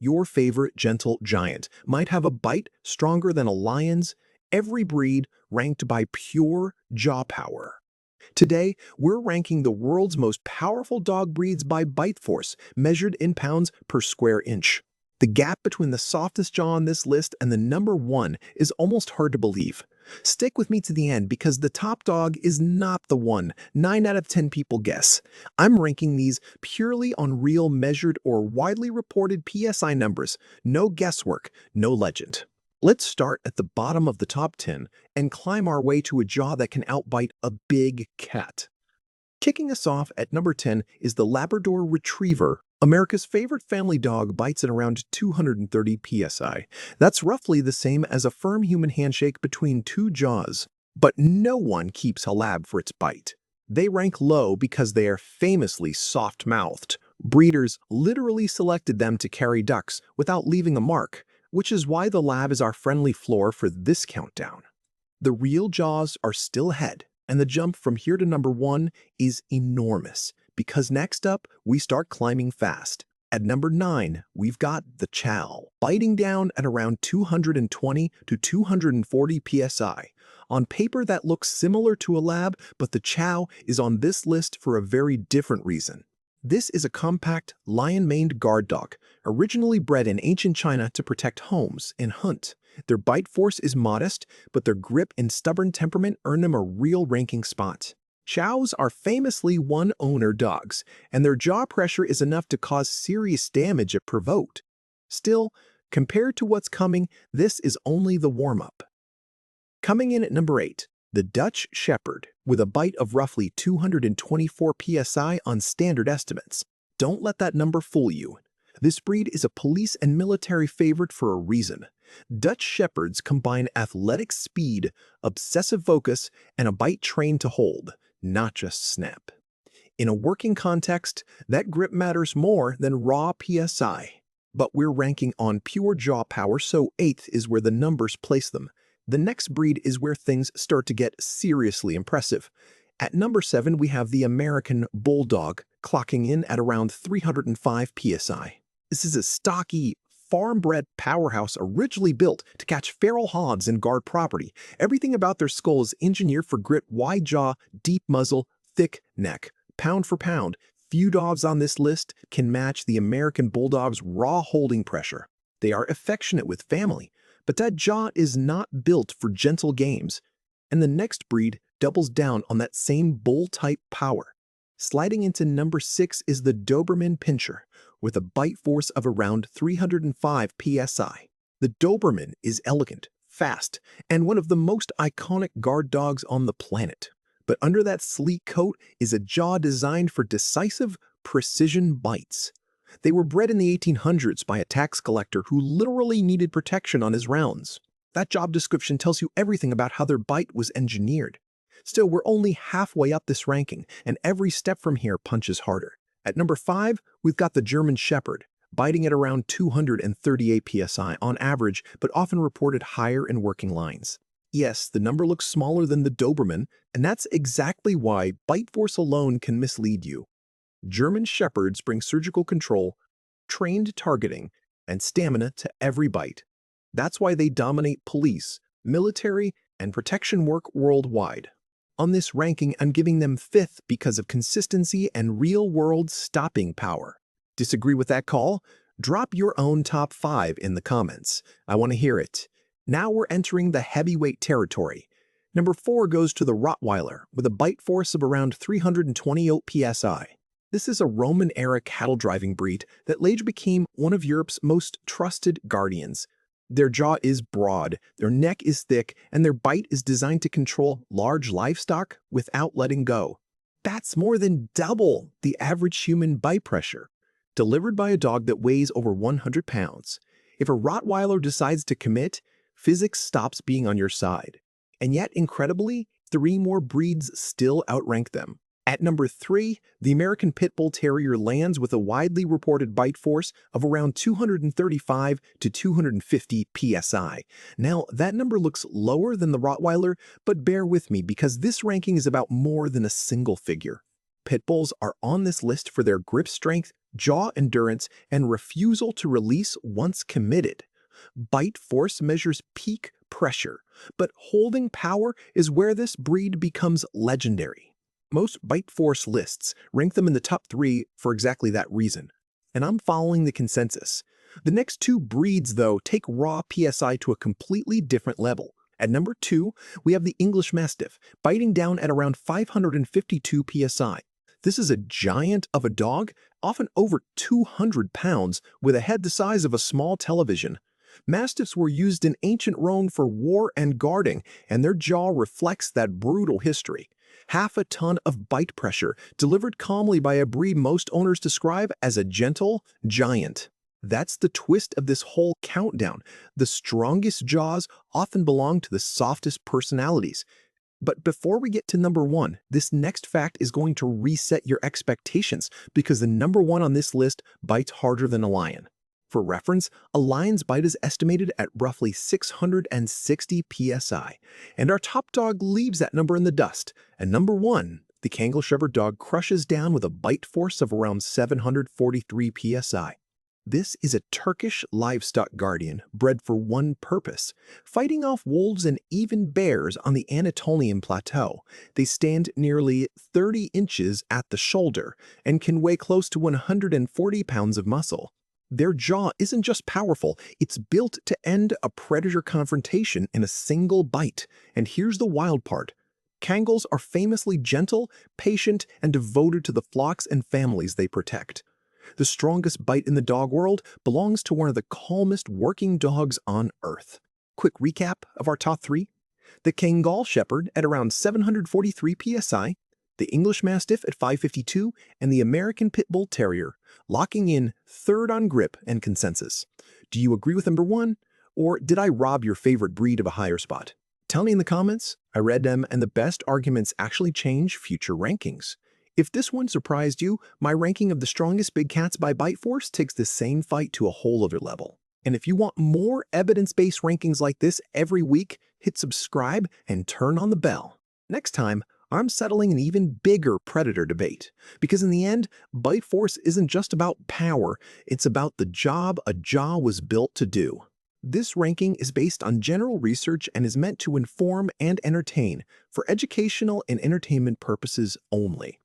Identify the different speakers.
Speaker 1: Your favorite gentle giant might have a bite stronger than a lion's, every breed ranked by pure jaw power. Today, we're ranking the world's most powerful dog breeds by bite force, measured in pounds per square inch. The gap between the softest jaw on this list and the number one is almost hard to believe. Stick with me to the end because the top dog is not the one 9 out of 10 people guess. I'm ranking these purely on real measured or widely reported PSI numbers. No guesswork, no legend. Let's start at the bottom of the top 10 and climb our way to a jaw that can outbite a big cat. Kicking us off at number 10 is the Labrador Retriever. America's favorite family dog bites at around 230 psi. That's roughly the same as a firm human handshake between two jaws. But no one keeps a lab for its bite. They rank low because they are famously soft-mouthed. Breeders literally selected them to carry ducks without leaving a mark, which is why the lab is our friendly floor for this countdown. The real jaws are still ahead, and the jump from here to number one is enormous, because next up, we start climbing fast. At number 9, we've got the Chow, biting down at around 220 to 240 psi. On paper, that looks similar to a lab, but the Chow is on this list for a very different reason. This is a compact, lion-maned guard dog, originally bred in ancient China to protect homes and hunt. Their bite force is modest, but their grip and stubborn temperament earn them a real ranking spot. Chows are famously one-owner dogs, and their jaw pressure is enough to cause serious damage if provoked. Still, compared to what's coming, this is only the warm-up. Coming in at number 8, the Dutch Shepherd, with a bite of roughly 224 psi on standard estimates. Don't let that number fool you. This breed is a police and military favorite for a reason. Dutch Shepherds combine athletic speed, obsessive focus, and a bite trained to hold, not just snap. In a working context, that grip matters more than raw PSI. But we're ranking on pure jaw power, so 8th is where the numbers place them. The next breed is where things start to get seriously impressive. At number 7, we have the American Bulldog, clocking in at around 305 psi. This is a stocky, farm-bred powerhouse originally built to catch feral hogs and guard property. Everything about their skull is engineered for grit, wide jaw, deep muzzle, thick neck. Pound for pound, few dogs on this list can match the American Bulldog's raw holding pressure. They are affectionate with family, but that jaw is not built for gentle games. And the next breed doubles down on that same bull-type power. Sliding into number 6 is the Doberman Pinscher, with a bite force of around 305 psi. The Doberman is elegant, fast, and one of the most iconic guard dogs on the planet. But under that sleek coat is a jaw designed for decisive, precision bites. They were bred in the 1800s by a tax collector who literally needed protection on his rounds. That job description tells you everything about how their bite was engineered. Still, we're only halfway up this ranking, and every step from here punches harder. At number 5, we've got the German Shepherd, biting at around 238 psi on average, but often reported higher in working lines. Yes, the number looks smaller than the Doberman, and that's exactly why bite force alone can mislead you. German Shepherds bring surgical control, trained targeting, and stamina to every bite. That's why they dominate police, military, and protection work worldwide. On this ranking, I'm giving them 5th because of consistency and real-world stopping power. Disagree with that call? Drop your own top 5 in the comments. I want to hear it. Now we're entering the heavyweight territory. Number 4 goes to the Rottweiler, with a bite force of around 328 psi. This is a Roman-era cattle-driving breed that later became one of Europe's most trusted guardians. Their jaw is broad, their neck is thick, and their bite is designed to control large livestock without letting go. That's more than double the average human bite pressure, delivered by a dog that weighs over 100 pounds. If a Rottweiler decides to commit, physics stops being on your side. And yet, incredibly, 3 more breeds still outrank them. At number 3, the American Pit Bull Terrier lands with a widely reported bite force of around 235 to 250 psi. Now, that number looks lower than the Rottweiler, but bear with me because this ranking is about more than a single figure. pit bulls are on this list for their grip strength, jaw endurance, and refusal to release once committed. Bite force measures peak pressure, but holding power is where this breed becomes legendary. Most bite force lists rank them in the top 3 for exactly that reason. And I'm following the consensus. The next 2 breeds, though, take raw PSI to a completely different level. At number 2, we have the English Mastiff, biting down at around 552 PSI. This is a giant of a dog, often over 200 pounds, with a head the size of a small television. Mastiffs were used in ancient Rome for war and guarding, and their jaw reflects that brutal history. Half a ton of bite pressure, delivered calmly by a breed most owners describe as a gentle giant. That's the twist of this whole countdown. The strongest jaws often belong to the softest personalities. But before we get to number 1, this next fact is going to reset your expectations because the number 1 on this list bites harder than a lion. For reference, a lion's bite is estimated at roughly 660 psi, and our top dog leaves that number in the dust. And number 1, the Kangal Shepherd dog crushes down with a bite force of around 743 psi. This is a Turkish livestock guardian bred for one purpose, fighting off wolves and even bears on the Anatolian plateau. They stand nearly 30 inches at the shoulder and can weigh close to 140 pounds of muscle. Their jaw isn't just powerful, it's built to end a predator confrontation in a single bite. And here's the wild part. Kangals are famously gentle, patient, and devoted to the flocks and families they protect. The strongest bite in the dog world belongs to one of the calmest working dogs on Earth. Quick recap of our top 3. The Kangal Shepherd at around 743 psi, the English Mastiff at 552, and the American Pit Bull Terrier, locking in third on grip and consensus. Do you agree with number 1, or did I rob your favorite breed of a higher spot? Tell me in the comments. I read them, and the best arguments actually change future rankings. If this one surprised you, my ranking of the strongest big cats by bite force takes the same fight to a whole other level. And if you want more evidence-based rankings like this every week, hit subscribe and turn on the bell. Next time, I'm settling an even bigger predator debate. Because in the end, bite force isn't just about power, it's about the job a jaw was built to do. This ranking is based on general research and is meant to inform and entertain for educational and entertainment purposes only.